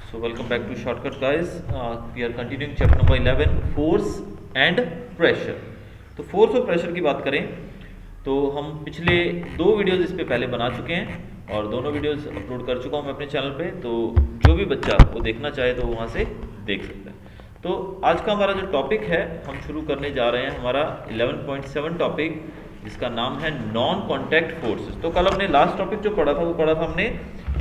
So welcome back to Shortcut guys. We are continuing chapter number 11 force and pressure. तो force और pressure की बात करें तो हम पिछले दो वीडियोस इस पे पहले बना चुके हैं और दोनों वीडियोस अपलोड कर चुका हूँ मैं अपने चैनल पे, तो जो भी बच्चा वो देखना चाहे तो वहाँ से देख सकता है। तो आज का हमारा जो टॉपिक है हम शुरू करने जा रहे हैं हमारा 11.7 टॉपिक, जिसका नाम है नॉन कॉन्टैक्ट फोर्सेस। तो कल हमने लास्ट टॉपिक जो पढ़ा था वो पढ़ा था हमने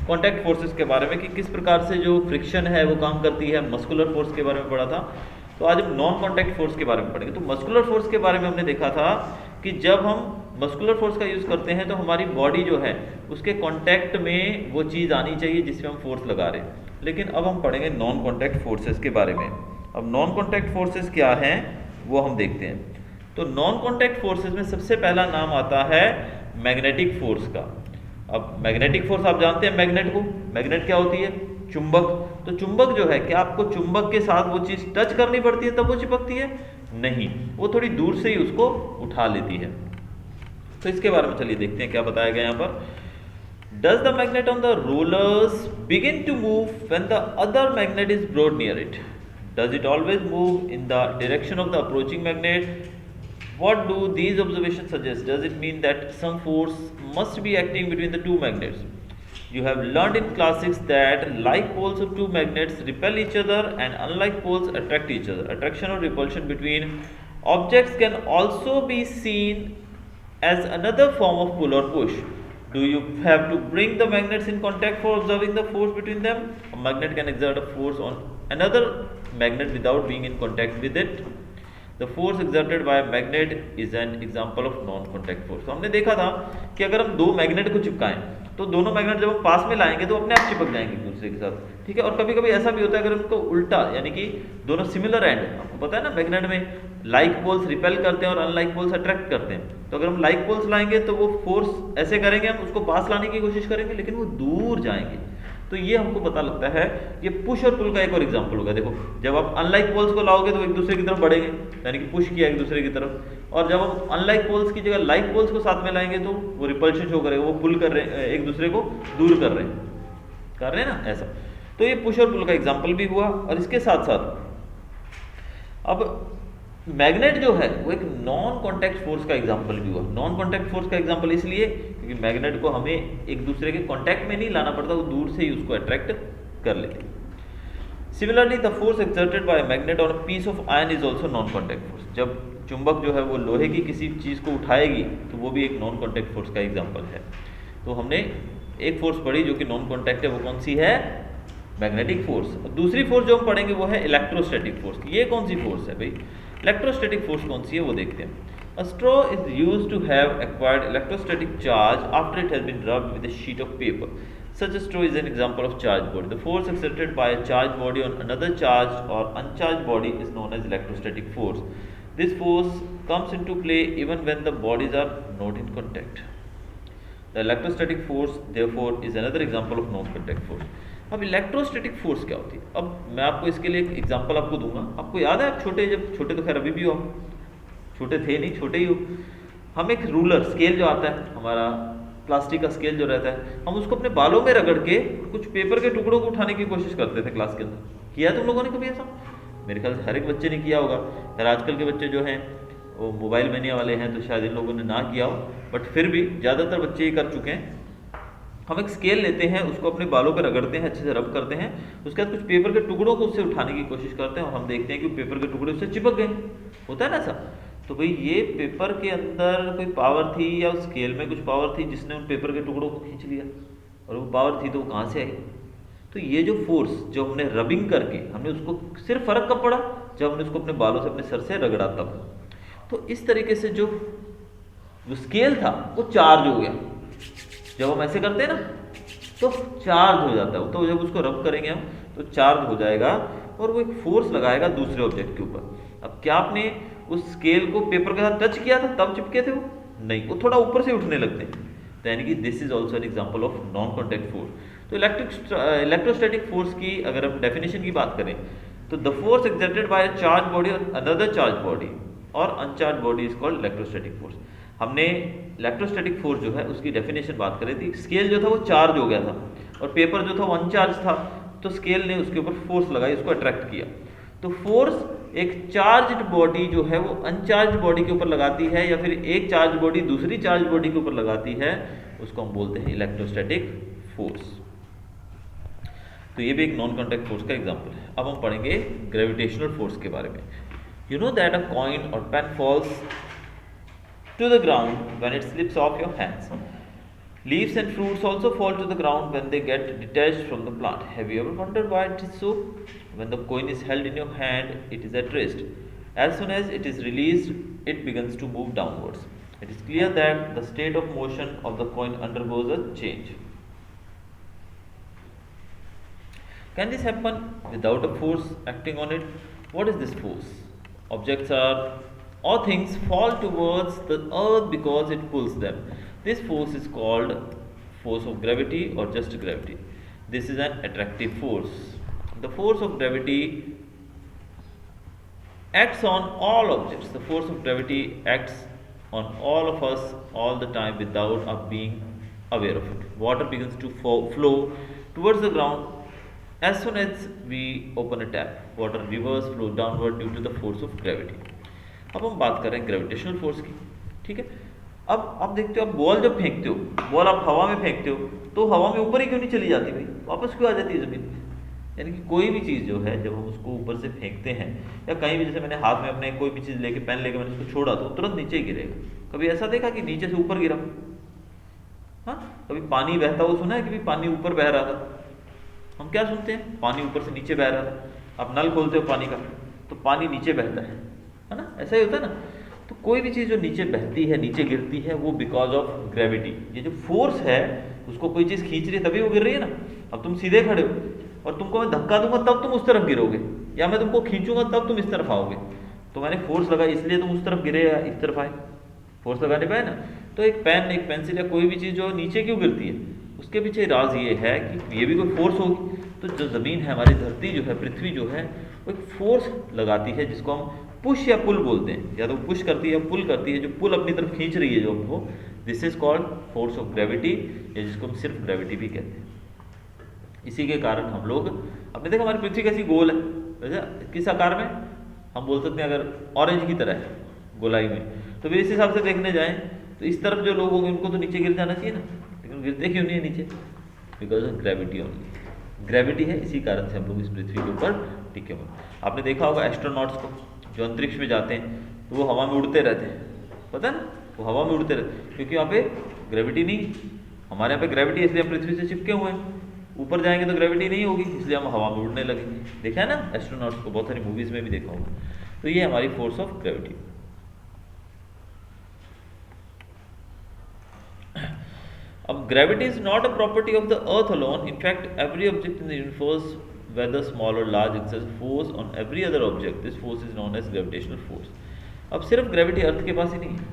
कॉन्टैक्ट फोर्सेस के बारे में कि किस प्रकार से जो फ्रिक्शन है वो काम करती है, मस्कुलर फोर्स के बारे में पढ़ा था। तो आज हम नॉन कॉन्टैक्ट फोर्स के बारे में पढ़ेंगे। तो मस्कुलर फोर्स के बारे में हमने देखा था कि जब हम मस्कुलर फोर्स का यूज़ करते हैं तो हमारी बॉडी जो है उसके कॉन्टैक्ट में वो चीज़ आनी चाहिए जिसमें हम फोर्स लगा रहे हैं। लेकिन अब हम पढ़ेंगे नॉन कॉन्टैक्ट फोर्सेस के बारे में। अब नॉन कॉन्टैक्ट फोर्सेस क्या हैं वो हम देखते हैं। तो नॉन कॉन्टैक्ट फोर्सेस में सबसे पहला नाम आता है मैग्नेटिक फोर्स का। अब मैग्नेटिक फोर्स आप जानते हैं, मैग्नेट को, मैग्नेट क्या होती है? चुंबक। तो चुंबक जो है, क्या आपको चुंबक के साथ वो चीज़ टच करनी पड़ती है तब वो चिपकती है? नहीं, वो थोड़ी दूर से ही उसको उठा लेती है। तो इसके बारे में चलिए देखते हैं क्या बताया गया यहाँ पर। Does the magnet on the rollers begin to move when the other magnet is brought near it? Does it always move in the direction of the approaching magnet? What do these observations suggest? Does it mean that some force must be acting between the two magnets? You have learned in classics that like poles of two magnets repel each other and unlike poles attract each other. Attraction or repulsion between objects can also be seen as another form of pull or push. Do you have to bring the magnets in contact for observing the force between them? A magnet can exert a force on another magnet without being in contact with it. The force exerted by a magnet is an example of non-contact force. तो हमने देखा था कि अगर हम दो magnet को चिपकाएं तो दोनों मैग्नेट जब हम पास में लाएंगे तो अपने आप चिपक जाएंगे एक दूसरे के साथ, ठीक है। और कभी कभी ऐसा भी होता है अगर उनको उल्टा, यानी कि दोनों सिमिलर एंड, आपको पता है ना मैग्नेट में लाइक पोल्स रिपेल करते हैं और अनलाइक पोल्स अट्रैक्ट करते हैं। तो अगर हम लाइक पोल्स लाएंगे तो वो फोर्स ऐसे करेंगे, हम उसको पास लाने की कोशिश करेंगे लेकिन वो दूर जाएंगे। तो ये हमको पता लगता है, ये पुश और पुल का एक और एग्जांपल होगा। देखो, जब आप अनलाइक पोल्स को लाओगे तो एक दूसरे की तरफ बढ़ेंगे, यानी कि पुश किया एक दूसरे की तरफ, और जब हम अनलाइक पोल्स की जगह लाइक पोल्स को साथ में लाएंगे तो वो रिपल्शन शो करेगा, वो पुल कर रहे हैं, एक दूसरे को दूर कर रहे हैं ना, ऐसा। तो ये पुश और पुल का एग्जाम्पल भी हुआ। और इसके साथ साथ अब मैग्नेट जो है वो एक नॉन कॉन्टैक्ट फोर्स का एग्जांपल भी हुआ। नॉन कॉन्टैक्ट फोर्स का एग्जांपल इसलिए क्योंकि मैग्नेट को हमें एक दूसरे के कॉन्टैक्ट में नहीं लाना पड़ता, वो दूर से ही उसको अट्रैक्ट कर लेते हैं। Similarly the force exerted by magnet on a piece of iron is also non contact force. जब चुंबक जो है वो लोहे की किसी चीज़ को उठाएगी तो वो भी एक नॉन कॉन्टैक्ट फोर्स का एग्जाम्पल है। तो हमने एक फोर्स पढ़ी जो कि नॉन कॉन्टैक्ट है, वो कौन सी है? Magnetic force. दूसरी फोर्स जो हम पढ़ेंगे वो है इलेक्ट्रोस्टैटिक फोर्स। ये कौन सी फोर्स है भाई? इलेक्ट्रोस्टैटिक फोर्स कौन सी है वो देखते हैं। A straw is used to have acquired electrostatic charge after it has been rubbed with a sheet of paper. Such a straw is an example of charged body. The force exerted by a charged body on another charged or uncharged body is known as electrostatic force. This force comes into play even when the bodies are not in contact. The electrostatic force therefore is another example of non-contact force. अब electrostatic force क्या होती है? अब मैं आपको इसके लिए एक एग्जांपल आपको दूंगा। आपको याद है, आप जब छोटे तो खैर अभी भी हो, छोटे थे नहीं, छोटे ही हो, हम एक रूलर स्केल जो आता है हमारा, प्लास्टिक का स्केल जो रहता है, हम उसको अपने बालों में रगड़ के कुछ पेपर के टुकड़ों को उठाने की कोशिश करते थे क्लास के अंदर। किया तुम लोगों ने कभी ऐसा? मेरे ख्याल से हर एक बच्चे ने किया होगा। यार आजकल के बच्चे जो हैं वो मोबाइल मैनिया वाले हैं तो शायद इन लोगों ने ना किया हो, बट फिर भी ज़्यादातर बच्चे ये कर चुके हैं। हम एक स्केल लेते हैं, उसको अपने बालों पर रगड़ते हैं, अच्छे से रब करते हैं, उसके बाद कुछ पेपर के टुकड़ों को उससे उठाने की कोशिश करते हैं और हम देखते हैं कि पेपर के टुकड़े उससे चिपक गए। होता है ना ऐसा? तो भाई ये पेपर के अंदर कोई पावर थी या उस स्केल में कुछ पावर थी जिसने उन पेपर के टुकड़ों को खींच लिया, और वो पावर थी तो वो कहाँ से आई? तो ये जो फोर्स जो हमने रबिंग करके हमने उसको, सिर्फ फर्क कब पड़ा? जब हमने उसको अपने बालों से अपने सर से रगड़ा तब। तो इस तरीके से जो स्केल था वो चार्ज हो गया। जब हम ऐसे करते हैं ना तो चार्ज हो जाता है, तो जब उसको रब करेंगे हम तो चार्ज हो जाएगा और वो एक फोर्स लगाएगा दूसरे ऑब्जेक्ट के ऊपर। अब क्या आपने उस स्केल को पेपर के साथ टच किया था तब चिपके थे वो? नहीं, वो थोड़ा ऊपर से उठने लगते हैं। तो यानी कि this is also an example of non contact force. तो इलेक्ट्रोस्टैटिक फोर्स की अगर हम डेफिनेशन की बात करें तो the force exerted bye a charge body और अनदर चार्ज बॉडी और uncharged body is called electrostatic force. हमने इलेक्ट्रोस्टैटिक फोर्स जो है उसकी डेफिनेशन बात करी थी। स्केल जो था वो चार्ज हो गया था और पेपर जो था वो अनचार्ज था, तो स्केल ने उसके ऊपर फोर्स लगाई, उसको अट्रैक्ट किया। तो फोर्स एक चार्ज्ड बॉडी जो है वो अनचार्ज बॉडी के ऊपर लगाती है, या फिर एक चार्ज बॉडी दूसरी चार्ज बॉडी के ऊपर लगाती है, उसको हम बोलते हैं इलेक्ट्रोस्टैटिक फोर्स। तो ये भी एक नॉन कॉन्टैक्ट फोर्स का एग्जांपल है। अब हम पढ़ेंगे ग्रेविटेशनल फोर्स के बारे में। You know that a coin और pen falls to the ground when it slips off your hands. Leaves and fruits also fall to the ground when they get detached from the plant. Have you ever wondered why it is so? When the coin is held in your hand, it is at rest. As soon as it is released, it begins to move downwards. It is clear that the state of motion of the coin undergoes a change. Can this happen without a force acting on it? What is this force? Objects are or things fall towards the earth because it pulls them. This force is called force of gravity or just gravity. This is an attractive force. The force of gravity acts on all objects. The force of gravity acts on all of us all the time without us being aware of it. Water begins to flow towards the ground as soon as we open a tap. Water rivers flow downward due to the force of gravity. अब हम बात कर रहे हैं gravitational force की, ठीक है। अब आप देखते हो, आप बॉल जब फेंकते हो, बॉल आप हवा में फेंकते हो, तो हवा में ऊपर ही क्यों नहीं चली जाती भाई, वापस क्यों आ जाती है ज़मीन पे। यानी कि कोई भी चीज़ जो है जब हम उसको ऊपर से फेंकते हैं, या कहीं भी, जैसे मैंने हाथ में अपने कोई भी चीज़ लेके, पेन लेके मैंने उसको छोड़ा तो तुरंत नीचे ही गिरेगा। कभी ऐसा देखा कि नीचे से ऊपर गिरा? हाँ, कभी पानी बहता हुआ सुना है कि पानी ऊपर बह रहा था? हम क्या सुनते हैं, पानी ऊपर से नीचे बह रहा था। आप नल खोलते हो पानी का तो पानी नीचे बहता है ना, ऐसा ही होता है ना। तो कोई भी चीज़ जो नीचे बहती है, नीचे गिरती है, वो बिकॉज ऑफ ग्रेविटी। ये जो फोर्स है, उसको कोई चीज़ खींच रही है तभी वो गिर रही है ना। अब तुम सीधे खड़े हो और तुमको मैं धक्का दूंगा तब तुम उस तरफ गिरोगे, या मैं तुमको खींचूंगा तब तुम इस तरफ आओगे। तो मैंने फोर्स लगाई इसलिए तुम उस तरफ गिरे या इस तरफ आए, फोर्स लगाने पाए ना। तो एक पेन, एक पेंसिल या कोई भी चीज़ जो नीचे क्यों गिरती है, उसके पीछे राज ये है कि ये भी कोई फोर्स होगी। तो जो ज़मीन है, हमारी धरती जो है, पृथ्वी जो है, वो एक फोर्स लगाती है जिसको हम पुश या पुल बोलते हैं। या तो पुश करती है या पुल करती है, जो पुल अपनी तरफ खींच रही है जो हमको, this is called force of gravity, या जिसको हम सिर्फ ग्रेविटी भी कहते हैं। इसी के कारण हम लोग, आपने देखा हमारी पृथ्वी कैसी गोल है, वैसे किस आकार में, हम बोल सकते हैं अगर ऑरेंज की तरह है गोलाई में, तो फिर इस हिसाब से देखने जाएं तो इस तरफ जो लोग होंगे उनको तो नीचे गिर जाना चाहिए ना, लेकिन गिरते क्यों नहीं है नीचे? Because of gravity only. Gravity है, इसी कारण से हम लोग इस पृथ्वी के ऊपर टिके हुए। आपने देखा होगा एस्ट्रोनॉट्स को जो अंतरिक्ष में जाते हैं तो वो हवा में उड़ते रहते हैं, पता है ना, वो हवा में उड़ते रहते हैं क्योंकि यहाँ पे ग्रेविटी नहीं। हमारे यहाँ पे ग्रेविटी है इसलिए हम पृथ्वी से चिपके हुए हैं, ऊपर जाएंगे तो ग्रेविटी नहीं होगी, इसलिए हम हवा में उड़ने लगेंगे। देखा है ना एस्ट्रोनॉट्स को, बहुत सारी मूवीज में भी देखा होगा। तो ये हमारी फोर्स ऑफ ग्रेविटी। अब gravity is not a property of the earth alone, in fact every object in the universe whether small or large exerts force on every other object. This force is known as gravitational force. अब सिर्फ gravity अर्थ के पास ही नहीं है,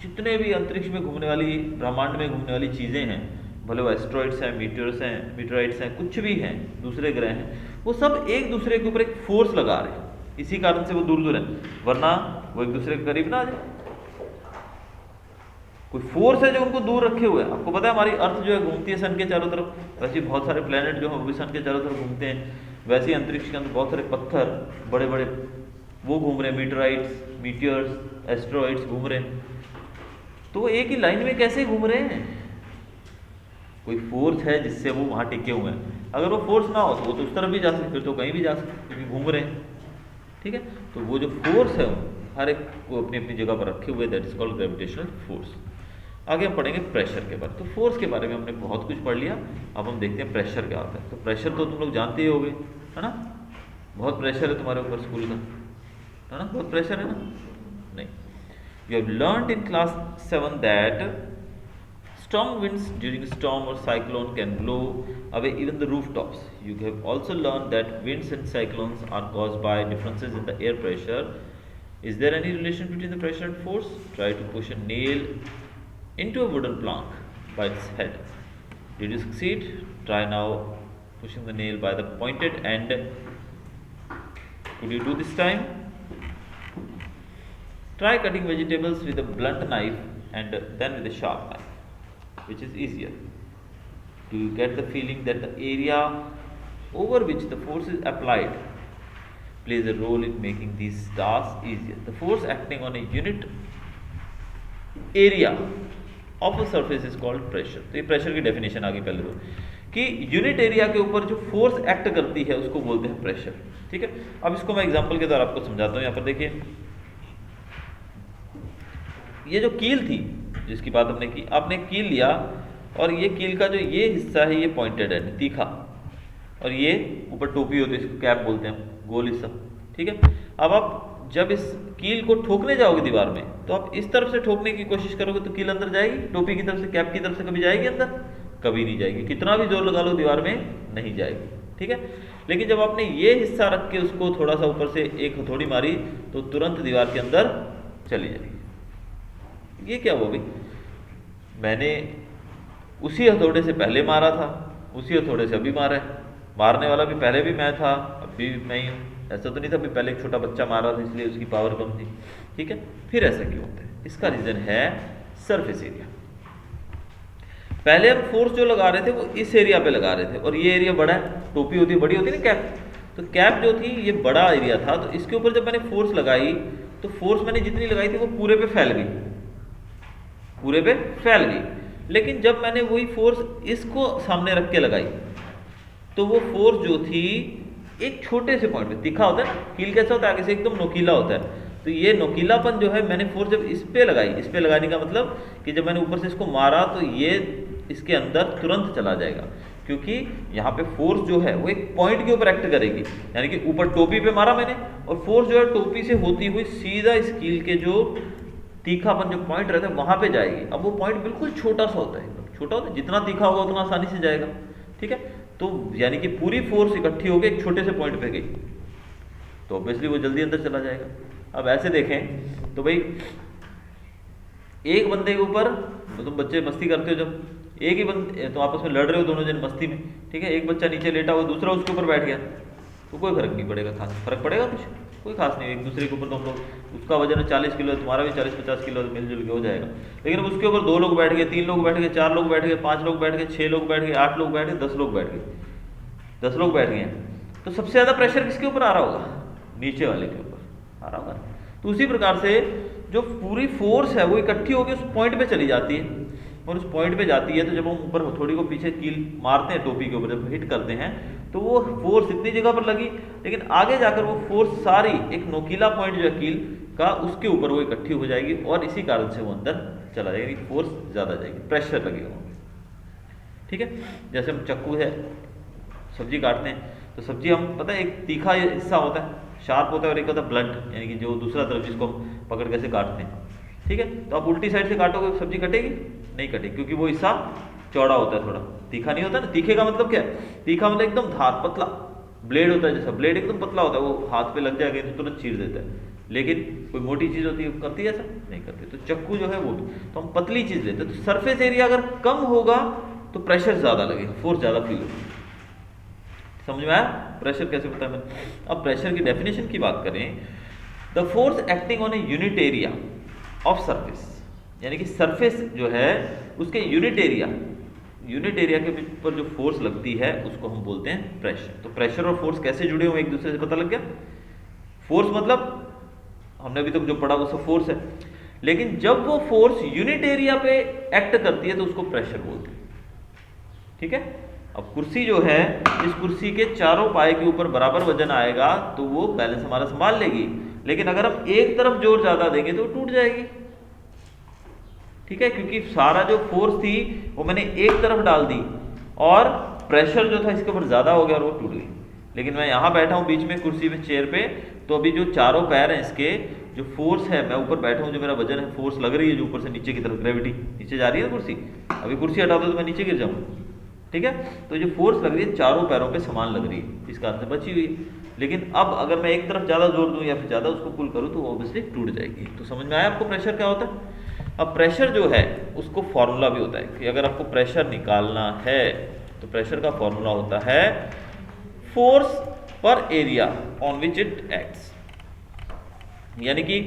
जितने भी अंतरिक्ष में घूमने वाली, ब्रह्मांड में घूमने वाली चीज़ें हैं, भले वो एस्ट्रॉइड्स हैं, मीटराइट्स हैं, कुछ भी हैं, दूसरे ग्रह हैं, वो सब एक दूसरे के ऊपर एक फोर्स लगा रहे हैं। इसी कारण से वो दूर दूर हैं, वरना वो एक दूसरे के करीब ना आ जाए। कोई फोर्स है जो उनको दूर रखे हुए हैं। आपको पता है हमारी अर्थ जो है घूमती है सन के चारों तरफ, वैसे बहुत सारे प्लेनेट जो हैं वो भी सन के चारों तरफ घूमते हैं। वैसे ही अंतरिक्ष के अंदर बहुत सारे पत्थर बड़े बड़े वो घूम रहे हैं, मीटराइट्स, मीटियर्स, एस्ट्रॉइड्स घूम रहे हैं। तो वो एक ही लाइन में कैसे घूम रहे हैं? कोई फोर्स है जिससे वो वहाँ टिके हुए हैं। अगर वो फोर्स ना हो तो वो तो उस तरफ भी जा सकते, फिर तो कहीं भी जा सकते, क्योंकि घूम रहे हैं। ठीक है, तो वो जो फोर्स है हर एक को अपनी अपनी जगह पर रखे हुए, that is called gravitational force. आगे हम पढ़ेंगे प्रेशर के बारे में। तो फोर्स के बारे में हमने बहुत कुछ पढ़ लिया, अब हम देखते हैं प्रेशर क्या होता है। तो प्रेशर तो तुम लोग जानते ही होगे, है ना, बहुत प्रेशर है तुम्हारे ऊपर स्कूल का, है ना, बहुत प्रेशर है ना? नहीं, you have learned in class 7 that strong winds during storm or cyclone can blow away even the rooftops. You have also learned that winds and cyclones are caused by differences in the air pressure. Is there any relation between the pressure and force? Try to push a nail into a wooden plank by its head. Did you succeed? Try now pushing the nail by the pointed end. Could you do this time? Try cutting vegetables with a blunt knife and then with a sharp knife. Which is easier? Do you get the feeling that the area over which the force is applied plays a role in making these tasks easier. The force acting on a unit area of a surface is called pressure. तो ये pressure की definition आ गई पहले तो, कि unit area के ऊपर जो फोर्स एक्ट करती है उसको बोलते हैं प्रेशर। ठीक है, अब इसको मैं एग्जांपल के द्वारा आपको समझाता हूँ। यहाँ पर देखिए, ये जो कील थी जिसकी बात हमने की, आपने कील लिया और ये कील का जो ये हिस्सा है ये पॉइंटेड है, तीखा, और ये ऊपर टोपी होती है, इसको कैप बोलते हैं, गोल हिस्सा। ठीक है, अब आप जब इस कील को ठोकने जाओगे दीवार में, तो आप इस तरफ से ठोकने की कोशिश करोगे तो कील अंदर जाएगी, टोपी की तरफ से, कैप की तरफ से कभी जाएगी अंदर? कभी नहीं जाएगी, कितना भी जोर लगा लो दीवार में नहीं जाएगी। ठीक है, लेकिन जब आपने ये हिस्सा रख के उसको थोड़ा सा ऊपर से एक हथौड़ी मारी तो तुरंत दीवार के अंदर चली जाएगी। ये क्या हुआ भाई, मैंने उसी हथौड़े से पहले मारा था, उसी हथौड़े से अभी मारा है, मारने वाला भी पहले भी मैं था, अभी मैं ही हूँ। ऐसा तो नहीं था भी पहले एक छोटा बच्चा मारा था इसलिए उसकी पावर कम थी। ठीक है, फिर ऐसा क्यों होता है? इसका रीजन है सरफेस एरिया। पहले हम फोर्स जो लगा रहे थे वो इस एरिया पे लगा रहे थे, और ये एरिया बड़ा है, टोपी होती है, बड़ी होती है ना कैप, तो कैप जो थी ये बड़ा एरिया था, तो इसके ऊपर जब मैंने फोर्स लगाई तो फोर्स मैंने जितनी लगाई थी वो पूरे पे फैल गई, पूरे पे फैल गई। लेकिन जब मैंने वही फोर्स इसको सामने रख के लगाई तो वो फोर्स जो थी एक छोटे से पॉइंट पे, तीखा होता है ना, कील कैसा होता है, आगे से एकदम नोकीला होता है, तो ये नोकीलापन जो है मैंने फोर्स जब इस पे लगाई, इस पे लगाने का मतलब कि जब मैंने ऊपर से इसको मारा तो ये इसके अंदर तुरंत चला जाएगा, क्योंकि यहाँ पे फोर्स जो है वो एक पॉइंट के ऊपर एक्ट करेगी। यानी कि ऊपर टोपी पे मारा मैंने, और फोर्स जो है टोपी से होती हुई सीधा इस कील के जो तीखापन जो पॉइंट रहता है वहां पे जाएगी। अब वो पॉइंट बिल्कुल छोटा सा होता है, छोटा होता है, जितना तीखा होगा उतना आसानी से जाएगा। ठीक है, तो यानी कि पूरी फोर्स इकट्ठी होकर एक छोटे से पॉइंट पे गई, तो ऑब्वियसली वो जल्दी अंदर चला जाएगा। अब ऐसे देखें तो भाई एक बंदे के ऊपर, तो तुम बच्चे मस्ती करते हो, जब एक ही बंदे तो आपस में लड़ रहे हो दोनों जन मस्ती में, ठीक है, एक बच्चा नीचे लेटा हुआ, दूसरा उसके ऊपर बैठ गया, तो कोई फर्क नहीं पड़ेगा, खास फर्क पड़ेगा कुछ? कोई खास नहीं। एक दूसरे के ऊपर तो हम लोग, उसका वजन है 40 किलो, तुम्हारा भी 40-50 किलो, मिलजुल के हो जाएगा। लेकिन अब उसके ऊपर 2 लोग बैठ गए, 3 लोग बैठ गए, 4 लोग बैठ गए, 5 लोग बैठ गए, 6 लोग बैठ गए, 8 लोग बैठ गए, 10 लोग बैठ गए, 10 लोग बैठ गए, तो सबसे ज़्यादा प्रेशर किसके ऊपर आ रहा होगा? नीचे वाले के ऊपर आ रहा होगा। तो उसी प्रकार से जो पूरी फोर्स है वो इकट्ठी होकर उस पॉइंट पे चली जाती है, और उस पॉइंट पे जाती है तो जब हम ऊपर हथौड़ी को पीछे कील मारते हैं टोपी के ऊपर, जब हिट करते हैं तो वो फोर्स इतनी जगह पर लगी, लेकिन आगे जाकर वो फोर्स सारी एक नोकीला पॉइंट जो है कील का, उसके ऊपर वो इकट्ठी हो जाएगी, और इसी कारण से वो अंदर चला जाएगा, फोर्स ज़्यादा जाएगी, प्रेशर लगेगा। ठीक है, जैसे हम चाकू है, सब्जी काटते हैं, तो सब्जी हम पता है एक तीखा हिस्सा होता है, शार्प होता है, और एक होता है ब्लंट, यानी कि जो दूसरा तरफ जिसको हम पकड़ कैसे काटते हैं। ठीक है, तो आप उल्टी साइड से काटोगे सब्जी कटेगी? नहीं कटेगी, क्योंकि वो हिस्सा चौड़ा होता है, थोड़ा तीखा नहीं होता ना। तीखे का मतलब क्या है? तीखा मतलब एकदम धार, पतला ब्लेड होता है, जैसा ब्लेड एकदम पतला होता है, वो हाथ पे लग जाएगा तो तुरंत चीर देता है। लेकिन कोई मोटी चीज़ होती है करती है ऐसा? नहीं करती। तो चक्कू जो है वो भी, तो हम पतली चीज़ लेते हैं। तो सरफेस एरिया अगर कम होगा तो प्रेशर ज़्यादा लगेगा, फोर्स ज़्यादा फील होगी। समझ में आया प्रेशर कैसे होता है? मैं अब प्रेशर की डेफिनेशन की बात करें, the force acting on a unit area of surface, यानी कि सरफेस जो है उसके यूनिट एरिया के ऊपर जो फोर्स लगती है उसको हम बोलते हैं प्रेशर। तो प्रेशर और फोर्स कैसे जुड़े हुए एक दूसरे से पता लग गया। फोर्स मतलब हमने अभी तक जो पढ़ा वो सब फोर्स है, लेकिन जब वो फोर्स यूनिट एरिया पे एक्ट करती है तो उसको प्रेशर बोलते हैं। ठीक है, अब कुर्सी जो है, इस कुर्सी के चारों पाए के ऊपर बराबर वजन आएगा तो वो बैलेंस हमारा संभाल लेगी, लेकिन अगर हम एक तरफ जोर ज्यादा देंगे तो टूट जाएगी। ठीक है, क्योंकि सारा जो फोर्स थी वो मैंने एक तरफ डाल दी, और प्रेशर जो था इसके ऊपर ज्यादा हो गया और वो टूट गई। लेकिन मैं यहाँ बैठा हूँ बीच में कुर्सी में, चेयर पे, तो अभी जो चारों पैर हैं इसके जो फोर्स है, मैं ऊपर बैठा हूँ, जो मेरा वजन है, फोर्स लग रही है जो ऊपर से नीचे की तरफ, ग्रेविटी नीचे जा रही है ना कुर्सी, अभी कुर्सी हटा दो तो मैं नीचे गिर जाऊँ। ठीक है, तो जो फोर्स लग रही है चारों पैरों पे समान लग रही है, इस कारण से बची हुई है। लेकिन अब अगर मैं एक तरफ ज़्यादा जोर दूं या फिर ज़्यादा उसको पुल करूं तो ऑब्वियसली टूट जाएगी। तो समझ में आया आपको प्रेशर क्या होता है? अब प्रेशर जो है उसको फॉर्मूला भी होता है कि अगर आपको प्रेशर निकालना है तो प्रेशर का फॉर्मूला होता है फोर्स पर area on which it acts. यानी कि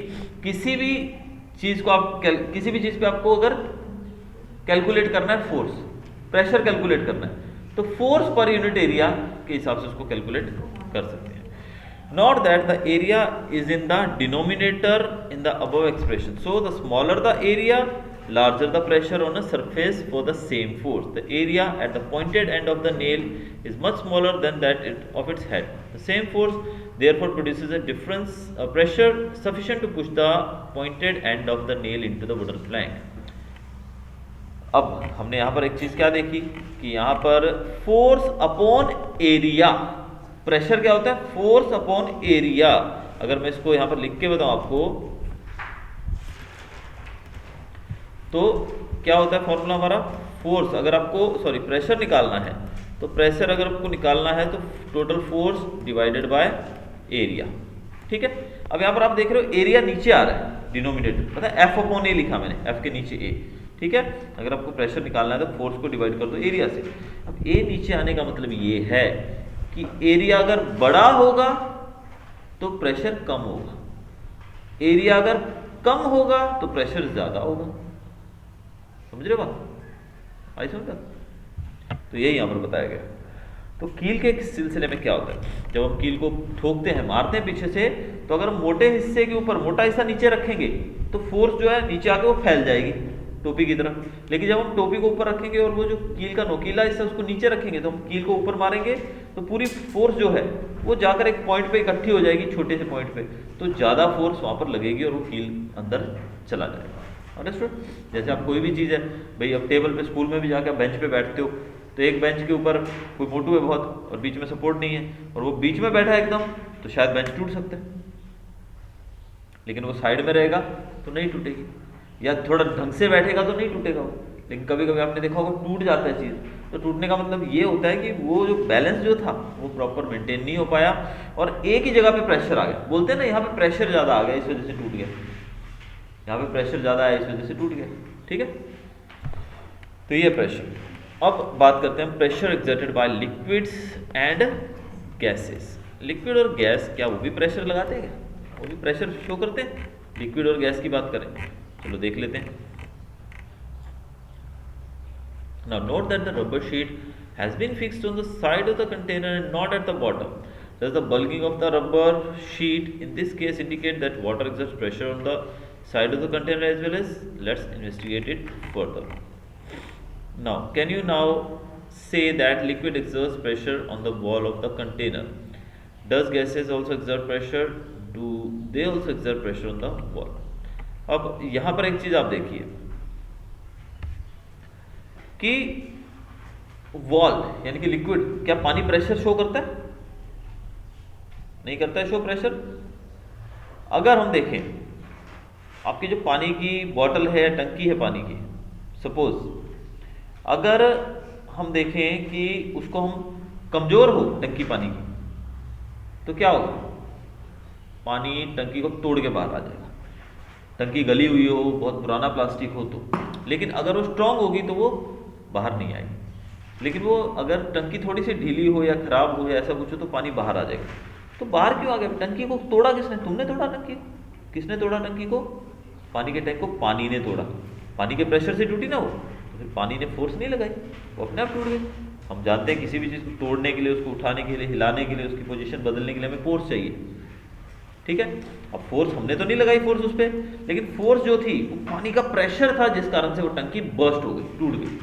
किसी भी चीज़ को आप किसी भी चीज़ पे आपको अगर कैलकुलेट करना है फोर्स, प्रेशर कैलकुलेट करना है, तो फोर्स पर यूनिट एरिया के हिसाब से उसको कैलकुलेट कर सकते हैं। Note that the area is in the denominator in the above expression. So the smaller the area, larger the pressure on a surface for the same force. The area at the pointed end of the nail is much smaller than that of its head. The same force therefore produces a difference pressure sufficient to push the pointed end of the nail into the wooden plank. अब हमने यहाँ पर एक चीज़ क्या देखी कि यहाँ पर फोर्स अपॉन एरिया, प्रेशर क्या होता है, फोर्स अपॉन एरिया। अगर मैं इसको यहां पर लिख के बताऊं आपको तो क्या होता है फॉर्मूला हमारा, फोर्स अगर आपको प्रेशर निकालना है तो प्रेशर अगर आपको निकालना है तो total force divided by area. ठीक है, अब यहां पर आप देख रहे हो एरिया नीचे आ रहा है, डिनोमिनेटर पता है एफ अपॉन ए लिखा मैंने, एफ के नीचे ए। ठीक है, अगर आपको प्रेशर निकालना है तो फोर्स को डिवाइड कर दो एरिया से। अब ए नीचे आने का मतलब ये है कि एरिया अगर बड़ा होगा तो प्रेशर कम होगा, एरिया अगर कम होगा तो प्रेशर ज्यादा होगा। समझ रहे बात, आई समझ? तो यही यहां पर बताया गया। तो कील के सिलसिले में क्या होता है, जब हम कील को ठोकते हैं, मारते हैं पीछे से, तो अगर मोटे हिस्से के ऊपर मोटा हिस्सा नीचे रखेंगे तो फोर्स जो है नीचे आके वो फैल जाएगी टोपी की तरफ। लेकिन जब हम टोपी को ऊपर रखेंगे और वो जो कील का नोकीला हिस्सा उसको नीचे रखेंगे तो हम कील को ऊपर मारेंगे तो पूरी फोर्स जो है वो जाकर एक पॉइंट पे इकट्ठी हो जाएगी, छोटे से पॉइंट पे, तो ज़्यादा फोर्स वहाँ पर लगेगी और वो कील अंदर चला जाएगा। अंडरस्टूड? जैसे आप कोई भी चीज़ है भाई, अब टेबल पे स्कूल में भी जाकर बेंच पे बैठते हो तो एक बेंच के ऊपर कोई मोटू है बहुत और बीच में सपोर्ट नहीं है और वो बीच में बैठा है एकदम, तो शायद बेंच टूट सकता है, लेकिन वो साइड में रहेगा तो नहीं टूटेगी, या थोड़ा ढंग से बैठेगा तो नहीं टूटेगा वो। लेकिन कभी कभी आपने देखा होगा टूट जाता है चीज़, तो टूटने का मतलब ये होता है कि वो जो बैलेंस जो था वो प्रॉपर मेंटेन नहीं हो पाया और एक ही जगह पे प्रेशर आ गया। बोलते हैं ना यहाँ पे प्रेशर ज़्यादा आ गया इस वजह से टूट गया, यहाँ पे प्रेशर ज़्यादा आया इस वजह से टूट गया। ठीक है, तो ये प्रेशर। अब बात करते हैं pressure exerted bye liquids and gases. Liquid और गैस क्या वो भी प्रेशर लगाते हैं क्या, वो भी प्रेशर शो करते हैं? लिक्विड और गैस की बात करें, चलो देख लेते हैं। Now note that the rubber sheet has been fixed on the side of the container and not at the bottom. Thus the bulging of the rubber sheet in this case indicate that water exerts pressure on the side of the container as well as. Let's investigate it further. Now can you now say that liquid exerts pressure on the wall of the container? Does gases also exert pressure? Do they also exert pressure on the wall? अब यहां पर एक चीज आप देखिए कि wall यानी कि लिक्विड, क्या पानी प्रेशर शो करता है? नहीं करता है शो प्रेशर। अगर हम देखें आपकी जो पानी की बोतल है, टंकी है पानी की, सपोज अगर हम देखें कि उसको हम कमजोर हो टंकी पानी की, तो क्या होगा, पानी टंकी को तोड़ के बाहर आ जाएगा। टंकी गली हुई हो, बहुत पुराना प्लास्टिक हो तो, लेकिन अगर वो स्ट्रांग होगी तो वो बाहर नहीं आएगी। लेकिन वो अगर टंकी थोड़ी सी ढीली हो या खराब हो या ऐसा कुछ हो तो पानी बाहर आ जाएगा। तो बाहर क्यों आ गया? टंकी को तोड़ा किसने? तुमने तोड़ा टंकी को। किसने तोड़ा टंकी को? पानी के टैंक को पानी ने तोड़ा। पानी के प्रेशर से टूटी ना वो, तो फिर पानी ने फोर्स नहीं लगाई, वो अपने आप टूट गई। हम जानते हैं किसी भी चीज़ को तोड़ने के लिए, उसको उठाने के लिए, हिलाने के लिए, उसकी पोजीशन बदलने के लिए हमें फोर्स चाहिए। ठीक है, अब फोर्स हमने तो नहीं लगाई फोर्स उस पर, लेकिन फोर्स जो थी वो पानी का प्रेशर था जिस कारण से वो टंकी बर्स्ट हो गई, टूट गई।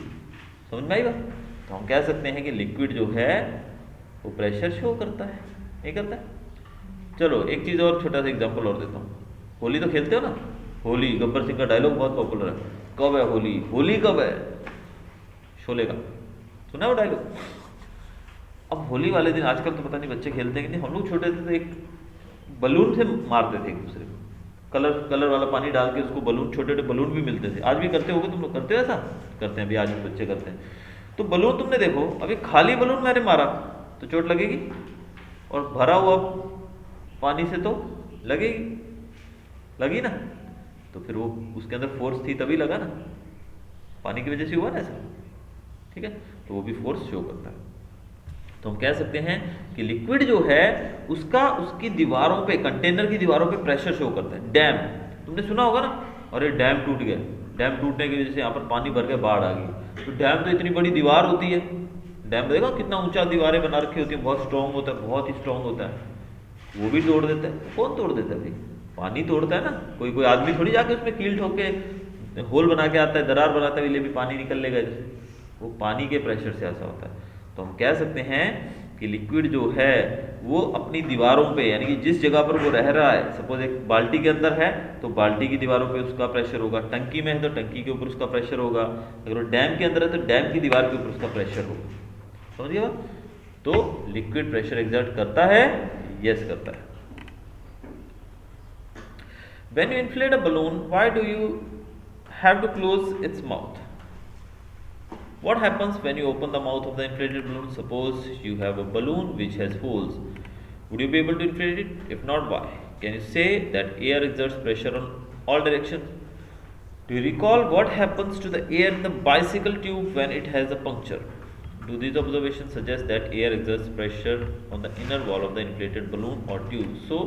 समझ में आई बात? तो हम कह सकते हैं कि लिक्विड जो है वो प्रेशर शो करता है, नहीं करता है? चलो एक चीज़ और, छोटा सा एग्जांपल और देता हूँ। होली तो खेलते हो ना, होली, गब्बर सिंह का डायलॉग बहुत पॉपुलर है, कब है होली, होली कब है, शोले का सुना वो डायलॉग। अब होली वाले दिन आजकल तो पता नहीं बच्चे खेलते हैं कि नहीं, हम लोग छोटे थे तो एक बलून से मारते थे एक दूसरे को, कलर वाला पानी डाल के उसको बलून, छोटे छोटे बलून भी मिलते थे। आज भी करते होगे तुम लोग, करते हो ऐसा? करते हैं भी, आज भी बच्चे करते हैं। तो बलून तुमने देखो, अभी खाली बलून मैंने मारा तो चोट लगेगी, और भरा हुआ पानी से तो लगेगी, लगी ना? तो फिर वो उसके अंदर फोर्स थी तभी लगा ना, पानी की वजह से हुआ ना ऐसा। ठीक है, तो वो भी फोर्स शो करता है। तो हम कह सकते हैं कि लिक्विड जो है उसका उसकी दीवारों पे, कंटेनर की दीवारों पे प्रेशर शो करता है। डैम तुमने सुना होगा ना, अरे डैम टूट गया, डैम टूटने की वजह से यहाँ पर पानी भर के बाढ़ आ गई। तो डैम तो इतनी बड़ी दीवार होती है, डैम देखा कितना ऊंचा दीवारें बना रखी होती है, बहुत स्ट्रांग होता है, बहुत ही स्ट्रांग होता है, वो भी तोड़ देता है। कौन तोड़ देता है भाई? पानी तोड़ता है ना। कोई कोई आदमी थोड़ी जाके उसमें कील ठोक के होल बना के आता है, दरार बनाता है, भी पानी निकल लेगा इससे। वो पानी के प्रेशर से ऐसा होता है। तो हम कह सकते हैं कि लिक्विड जो है वो अपनी दीवारों पे, यानी कि जिस जगह पर वो रह रहा है, सपोज एक बाल्टी के अंदर है तो बाल्टी की दीवारों पे उसका प्रेशर होगा, टंकी में है तो टंकी के ऊपर उसका प्रेशर होगा, अगर वो डैम के अंदर है तो डैम की दीवार के ऊपर उसका प्रेशर होगा। समझिए बात? तो लिक्विड प्रेशर एग्जर्ट करता है, यस करता है। When you inflate a balloon, why do you have to close its mouth? What happens when you open the mouth of the inflated balloon? Suppose you have a balloon which has holes. Would you be able to inflate it? If not, why? Can you say that air exerts pressure on all directions? Do you recall what happens to the air in the bicycle tube when it has a puncture? Do these observations suggest that air exerts pressure on the inner wall of the inflated balloon or tube? So,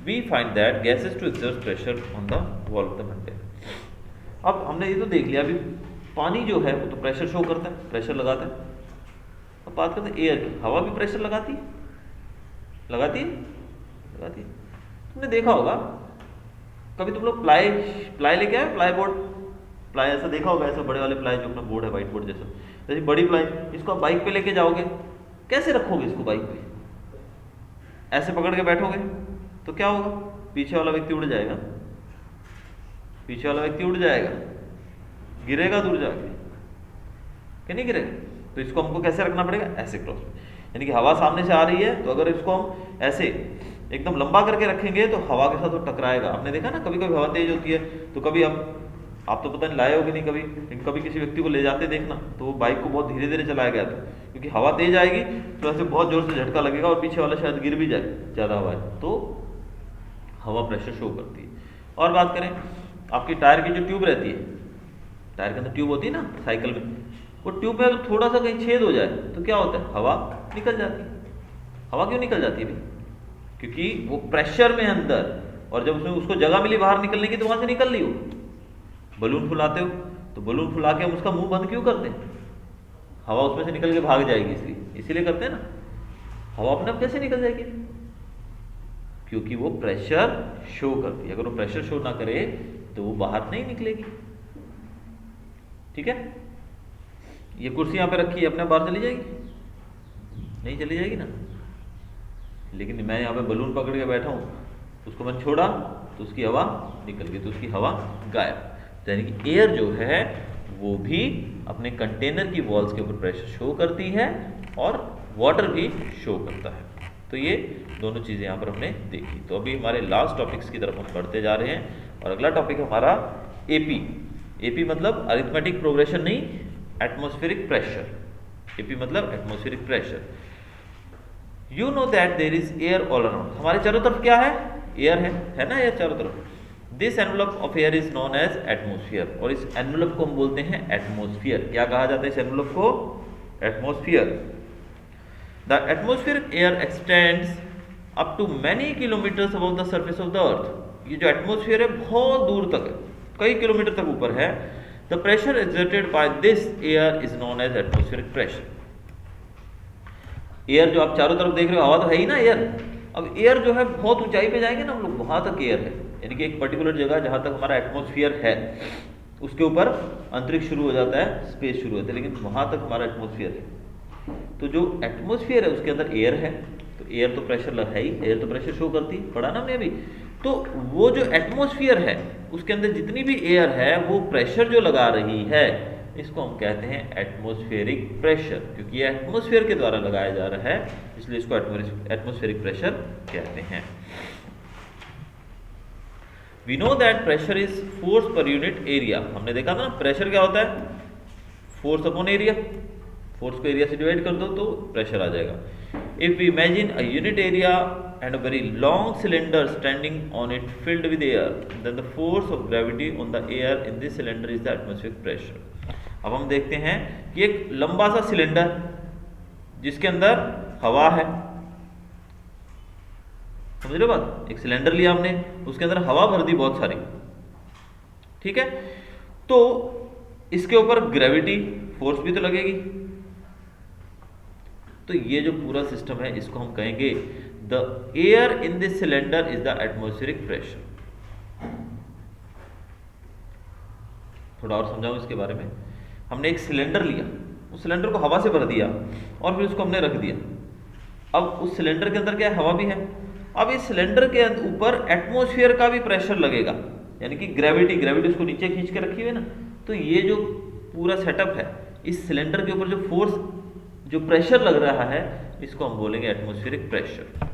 we find that gases to exert pressure on the wall of the container. अब हमने ये तो देख लिया, अभी पानी जो है वो तो प्रेशर शो करता है, प्रेशर लगाता है। अब बात करते हैं एयर की। हवा भी प्रेशर लगाती है, लगाती है, लगाती है। तुमने देखा होगा कभी तुम लोग प्लाई लेके आए, प्लाई बोर्ड, प्लाई ऐसा देखा होगा, ऐसा बड़े वाले प्लाई जो अपना बोर्ड है व्हाइट बोर्ड जैसा, जैसे बड़ी प्लाई, इसको आप बाइक पे लेके जाओगे, कैसे रखोगे इसको बाइक पे? ऐसे पकड़ के बैठोगे तो क्या होगा? पीछे वाला व्यक्ति उड़ जाएगा, पीछे वाला व्यक्ति उड़ जाएगा, गिरेगा दूर जाके, क्या नहीं गिरेगा? तो इसको हमको कैसे रखना पड़ेगा? ऐसे क्रॉस में, यानी कि हवा सामने से आ रही है तो अगर इसको हम ऐसे एकदम लंबा करके रखेंगे तो हवा के साथ वो टकराएगा। आपने देखा ना, कभी कभी हवा तेज होती है तो कभी आप तो पता नहीं लाए होगे नहीं कभी, लेकिन कभी किसी व्यक्ति को ले जाते देखना तो वो बाइक को बहुत धीरे धीरे चलाया गया था, क्योंकि हवा तेज आएगी तो ऐसे बहुत जोर से झटका लगेगा और पीछे वाला शायद गिर भी जाए, ज़्यादा हवा है तो हवा प्रेशर शो करती है। और बात करें आपकी टायर की जो ट्यूब रहती है, टायर के अंदर ट्यूब होती है ना साइकिल में, वो ट्यूब में अगर थोड़ा सा कहीं छेद हो जाए तो क्या होता है? हवा निकल जाती है। हवा क्यों निकल जाती है भाई? क्योंकि वो प्रेशर में अंदर, और जब उसमें उसको जगह मिली बाहर निकलने की तो वहां से निकल रही हो। बलून फुलाते हो तो बलून फुला के हम उसका मुंह बंद क्यों करते हैं? हवा उसमें से निकल के भाग जाएगी, इसीलिए करते हैं ना। हवा अपने आप कैसे निकल जाएगी? क्योंकि वो प्रेशर शो करती है। अगर वो प्रेशर शो ना करे तो वो बाहर नहीं निकलेगी। ठीक है, ये कुर्सी यहाँ पे रखी है, अपने बाहर चली जाएगी? नहीं चली जाएगी ना। लेकिन मैं यहाँ पे बलून पकड़ के बैठा हूँ, उसको मैंने छोड़ा तो उसकी हवा निकल गई, तो उसकी हवा गायब। यानी कि एयर जो है वो भी अपने कंटेनर की वॉल्स के ऊपर प्रेशर शो करती है और वाटर भी शो करता है। तो ये दोनों चीज़ें यहाँ पर हमने देखी। तो अभी हमारे लास्ट टॉपिक्स की तरफ हम बढ़ते जा रहे हैं और अगला टॉपिक है हमारा एपी। एपी मतलब अरिथमेटिक प्रोग्रेशन नहीं, एटमॉस्फेरिक प्रेशर। एपी मतलब atmospheric pressure. You know that there is air all around. हमारे चारों तरफ क्या है? एयर है ना, एयर चारों तरफ। This envelope of air is known as atmosphere, और इस एनवलप को हम बोलते हैं एटमोस्फियर। क्या कहा जाता है इस एनवलप को? Atmosphere. The atmosphere air extends up to many kilometres above the surface of the earth. ये जो एटमोस्फियर है बहुत दूर तक है, कई किलोमीटर तक ऊपर है। The pressure exerted by this air is known as atmospheric pressure. Air जो आप चारों तरफ देख रहे हो, हवा तो है ही ना एयर। अब एयर जो है बहुत ऊंचाई पे जाएंगे ना हम लोग, वहां तक एयर है, यानी कि एक पर्टिकुलर जगह जहां तक हमारा एटमॉस्फेयर है उसके ऊपर अंतरिक्ष शुरू हो जाता है, स्पेस शुरू होता है, लेकिन वहां तक हमारा एटमॉस्फेयर है। तो जो एटमॉस्फेयर है उसके अंदर एयर है, तो एयर तो प्रेशर है ही, एयर तो प्रेशर शो करती है, पढ़ा ना हमने अभी। तो वो जो एटमॉस्फेयर है उसके अंदर जितनी भी एयर है वो प्रेशर जो लगा रही है, इसको हम कहते हैं एटमॉस्फेरिक प्रेशर, क्योंकि ये एटमॉस्फेयर के द्वारा लगाया जा रहा है, इसलिए इसको एटमॉस्फेरिक प्रेशर कहते हैं। We know that pressure is force per unit area. हमने देखा था ना प्रेशर क्या होता है? Force upon area. फोर्स को एरिया से डिवाइड कर दो तो प्रेशर आ जाएगा। If we imagine a unit area and a very long cylinder standing on it filled with air, then the force of gravity on the air in this cylinder is the atmospheric pressure. अब हम देखते हैं कि एक लंबा सा cylinder जिसके अंदर हवा है, समझ रहे हो बात? एक सिलेंडर लिया हमने, उसके अंदर हवा भर दी बहुत सारी, ठीक है। तो इसके ऊपर ग्रेविटी फोर्स भी तो लगेगी, तो ये जो पूरा सिस्टम है इसको हम कहेंगे the air in this cylinder is the atmospheric pressure. थोड़ा और समझाऊं इसके बारे में। हमने एक सिलेंडर लिया, उस सिलेंडर को हवा से भर दिया और फिर उसको हमने रख दिया। अब उस सिलेंडर के अंदर क्या है, हवा भी है। अब इस सिलेंडर के ऊपर एटमॉस्फेयर का भी प्रेशर लगेगा, यानी कि ग्रेविटी उसको नीचे खींच के रखी हुई है ना। तो ये जो पूरा सेटअप है, इस सिलेंडर के ऊपर जो फोर्स, जो प्रेशर लग रहा है, इसको हम बोलेंगे atmospheric pressure.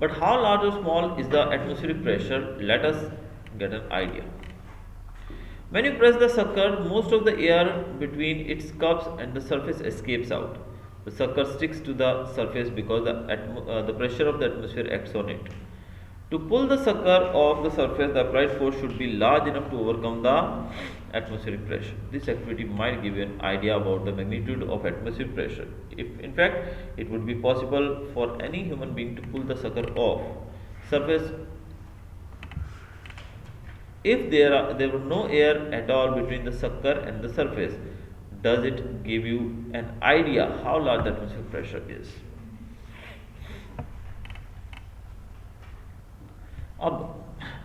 But how large or small is the atmospheric pressure? Let us get an idea. When you press the sucker, most of the air between its cups and the surface escapes out. The sucker sticks to the surface because the pressure of the atmosphere acts on it. To pull the sucker off the surface, the applied force should be large enough to overcome the atmospheric pressure. This activity might give you an idea about the magnitude of atmospheric pressure. If in fact it would be possible for any human being to pull the sucker off surface, if there were no air at all between the sucker and the surface, does it give you an idea how large the atmospheric pressure is? अब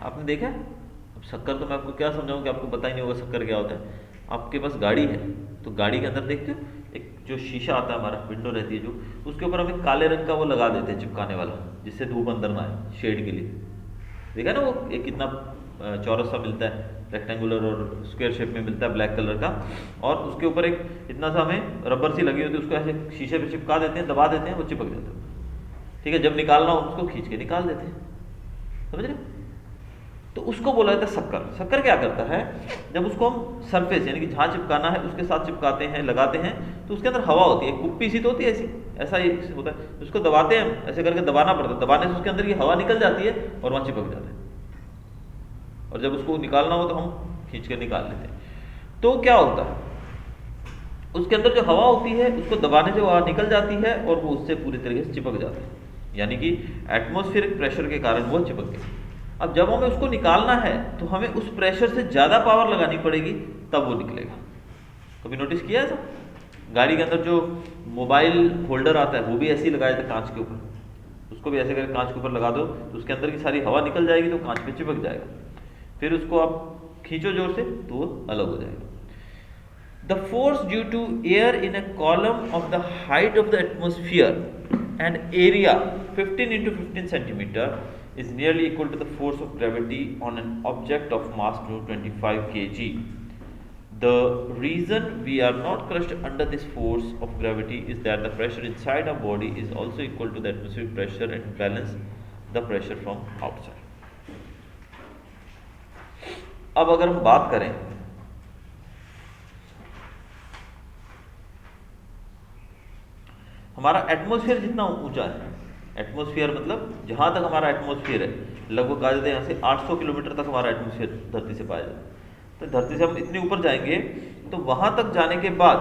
आपने देखा, अब शक्कर तो मैं आपको क्या समझाऊं कि आपको पता ही नहीं होगा शक्कर क्या होता है। आपके पास गाड़ी है, तो गाड़ी के अंदर देखते हो एक जो शीशा आता है, हमारा विंडो रहती है जो, उसके ऊपर हम एक काले रंग का वो लगा देते हैं चिपकाने वाला, जिससे धूप अंदर ना आए, शेड के लिए। देखा ना, वो एक कितना चौरस सा मिलता है, रेक्टेंगुलर और स्क्वायर शेप में मिलता है, ब्लैक कलर का, और उसके ऊपर एक इतना सा हमें रबर सी लगी होती है, उसको ऐसे शीशे पे चिपका देते हैं, दबा देते हैं, वो चिपक जाता है। ठीक है, जब निकालना हो उसको खींच के निकाल देते हैं, समझ रहे। तो उसको बोला जाता है शक्कर। शक्कर क्या करता है, जब उसको हम सरफेस यानी कि जहाँ चिपकाना है उसके साथ चिपकाते हैं, लगाते हैं, तो उसके अंदर हवा होती है, कुप्पी सी तो होती है ऐसी, ऐसा ही होता है, उसको दबाते हैं, ऐसे करके दबाना पड़ता है, दबाने से उसके अंदर की हवा निकल जाती है और वहाँ चिपक जाता है, और जब उसको निकालना हो तो हम खींच कर निकाल लेते हैं। तो क्या होता है, उसके अंदर जो हवा होती है उसको दबाने से हवा निकल जाती है और वो उससे पूरी तरीके से चिपक जाता है, यानी कि एटमॉस्फेरिक प्रेशर के कारण वो चिपक गया। अब जब हमें उसको निकालना है तो हमें उस प्रेशर से ज़्यादा पावर लगानी पड़ेगी, तब वो निकलेगा। कभी नोटिस किया है सब? गाड़ी के अंदर जो मोबाइल होल्डर आता है वो भी ऐसे ही लगाया था कांच के ऊपर, उसको भी ऐसे करके कांच के ऊपर लगा दो तो उसके अंदर की सारी हवा निकल जाएगी, तो कांच पे चिपक जाएगा। फिर उसको आप खींचो जोर से तो वो अलग हो जाएगा। The force due to air in a column of the height of the atmosphere and area 15 into 15 centimeter is nearly equal to the force of gravity on an object of mass 25 kg. The reason we are not crushed under this force of gravity is that the pressure inside our body is also equal to the atmospheric pressure and balance the pressure from outside. अब अगर हम बात करें हमारा atmosphere जितना ऊंचा है, atmosphere मतलब जहां तक हमारा एटमॉस्फेयर है, लगभग कहा जाता है यहाँ से 800 किलोमीटर तक हमारा एटमॉस्फेयर धरती से पाया जाता है। तो धरती से हम इतने ऊपर जाएंगे तो वहां तक जाने के बाद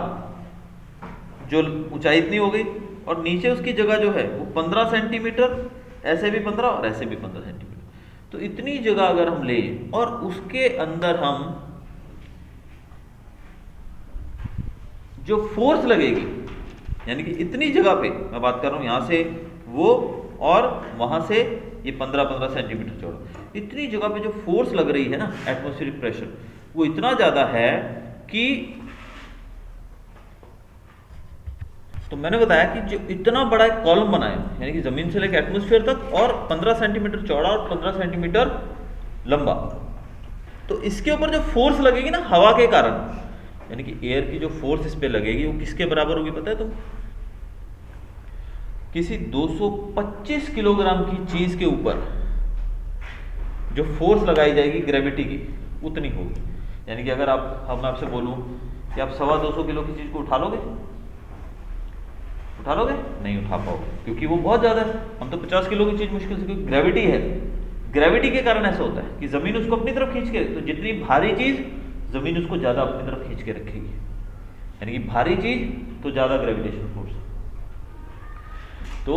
जो ऊंचाई इतनी हो गई, और नीचे उसकी जगह जो है वो 15 सेंटीमीटर, ऐसे भी 15 और ऐसे भी 15 सेंटीमीटर। तो इतनी जगह अगर हम लें और उसके अंदर हम जो फोर्स लगेगी, यानी कि इतनी जगह पे मैं बात कर रहा हूँ, यहाँ से वो और वहाँ से ये 15-15 सेंटीमीटर चौड़ा, इतनी जगह पे जो फोर्स लग रही है ना, एटमॉस्फेरिक प्रेशर, वो इतना ज़्यादा है कि, तो मैंने बताया कि जो इतना बड़ा एक कॉलम बनाया, यानी कि ज़मीन से लेकर एटमॉस्फेयर तक, और 15 सेंटीमीटर चौड़ा और 15 सेंटीमीटर लंबा, तो इसके ऊपर जो फोर्स लगेगी ना हवा के कारण, यानी कि एयर की जो फोर्स इस पे लगेगी वो किसके बराबर होगी पता है तुम? किसी 225 किलोग्राम की चीज के ऊपर जो फोर्स लगाई जाएगी ग्रेविटी की, उतनी होगी। यानी कि अगर मैं आपसे बोलूं कि आप 225 किलो की चीज को उठा लोगे? नहीं उठा पाओगे, क्योंकि वो बहुत ज्यादा है। हम तो 50 किलो की चीज मुश्किल से, क्योंकि ग्रेविटी है, ग्रेविटी के कारण ऐसा होता है कि जमीन उसको अपनी तरफ खींच के, तो जितनी भारी चीज जमीन उसको ज्यादा अपनी तरफ खींच के रखेगी, यानी कि भारी चीज तो ज्यादा ग्रेविटेशनल फोर्स। तो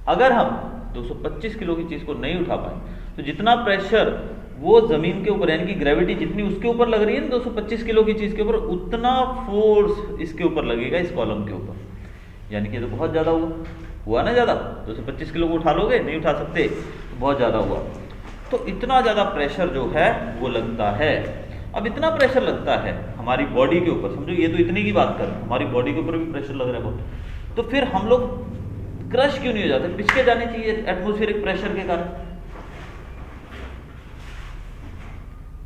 अगर हम 225 किलो की चीज को नहीं उठा पाए, तो जितना प्रेशर वो ज़मीन के ऊपर, यानी कि ग्रेविटी जितनी उसके ऊपर लग रही है ना 225 किलो की चीज़ के ऊपर, उतना फोर्स इसके ऊपर लगेगा, इस कॉलम के ऊपर। यानी कि ये तो बहुत ज़्यादा हुआ ना ज़्यादा। 225 किलो को उठा लोगे, नहीं उठा सकते, तो बहुत ज़्यादा हुआ। तो इतना ज़्यादा प्रेशर जो है वो लगता है। अब इतना प्रेशर लगता है हमारी बॉडी के ऊपर, समझो ये तो इतनी की बात कर, हमारी बॉडी के ऊपर भी प्रेशर लग रहा है बहुत, तो फिर हम लोग क्रश क्यों नहीं हो जाते? पिछले जाने चाहिए एटमॉस्फेरिक प्रेशर के कारण।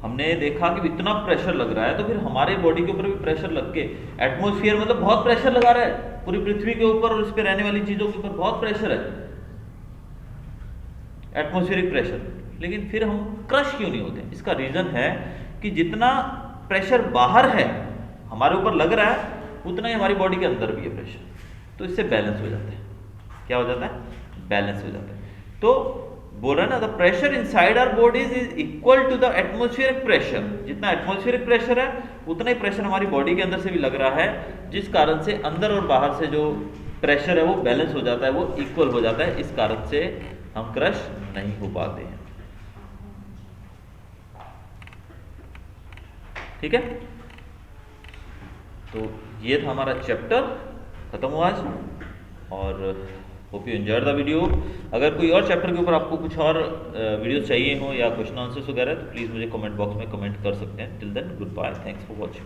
हमने देखा कि इतना प्रेशर लग रहा है, तो फिर हमारे बॉडी के ऊपर भी प्रेशर लग के, एटमॉस्फेयर मतलब बहुत प्रेशर लगा रहा है पूरी पृथ्वी के ऊपर और इस पे रहने वाली चीजों के ऊपर बहुत प्रेशर है, एटमॉस्फेरिक प्रेशर। लेकिन फिर हम क्रश क्यों नहीं होते? इसका रीजन है कि जितना प्रेशर बाहर है हमारे ऊपर लग रहा है, उतना ही हमारी बॉडी के अंदर भी है प्रेशर, तो इससे बैलेंस हो जाता है। क्या हो जाता है? बैलेंस हो जाता है। तो बोल रहा है ना, the pressure inside our bodies is equal to the atmospheric pressure. जितना एटमॉस्फेरिक प्रेशर है उतना ही प्रेशर हमारी बॉडी के अंदर से भी लग रहा है, जिस कारण से अंदर और बाहर से जो प्रेशर है वो बैलेंस हो जाता है, वो इक्वल हो जाता है। इस कारण से हम क्रश नहीं हो पाते हैं। ठीक है, तो ये था हमारा चैप्टर, खत्म हुआ आज। और hope you enjoyed the video. अगर कोई और चैप्टर के ऊपर आपको कुछ और वीडियो चाहिए हो या क्वेश्चन आंसर्स वगैरह, तो प्लीज़ मुझे कमेंट बॉक्स में कमेंट कर सकते हैं। Till then goodbye, thanks for watching.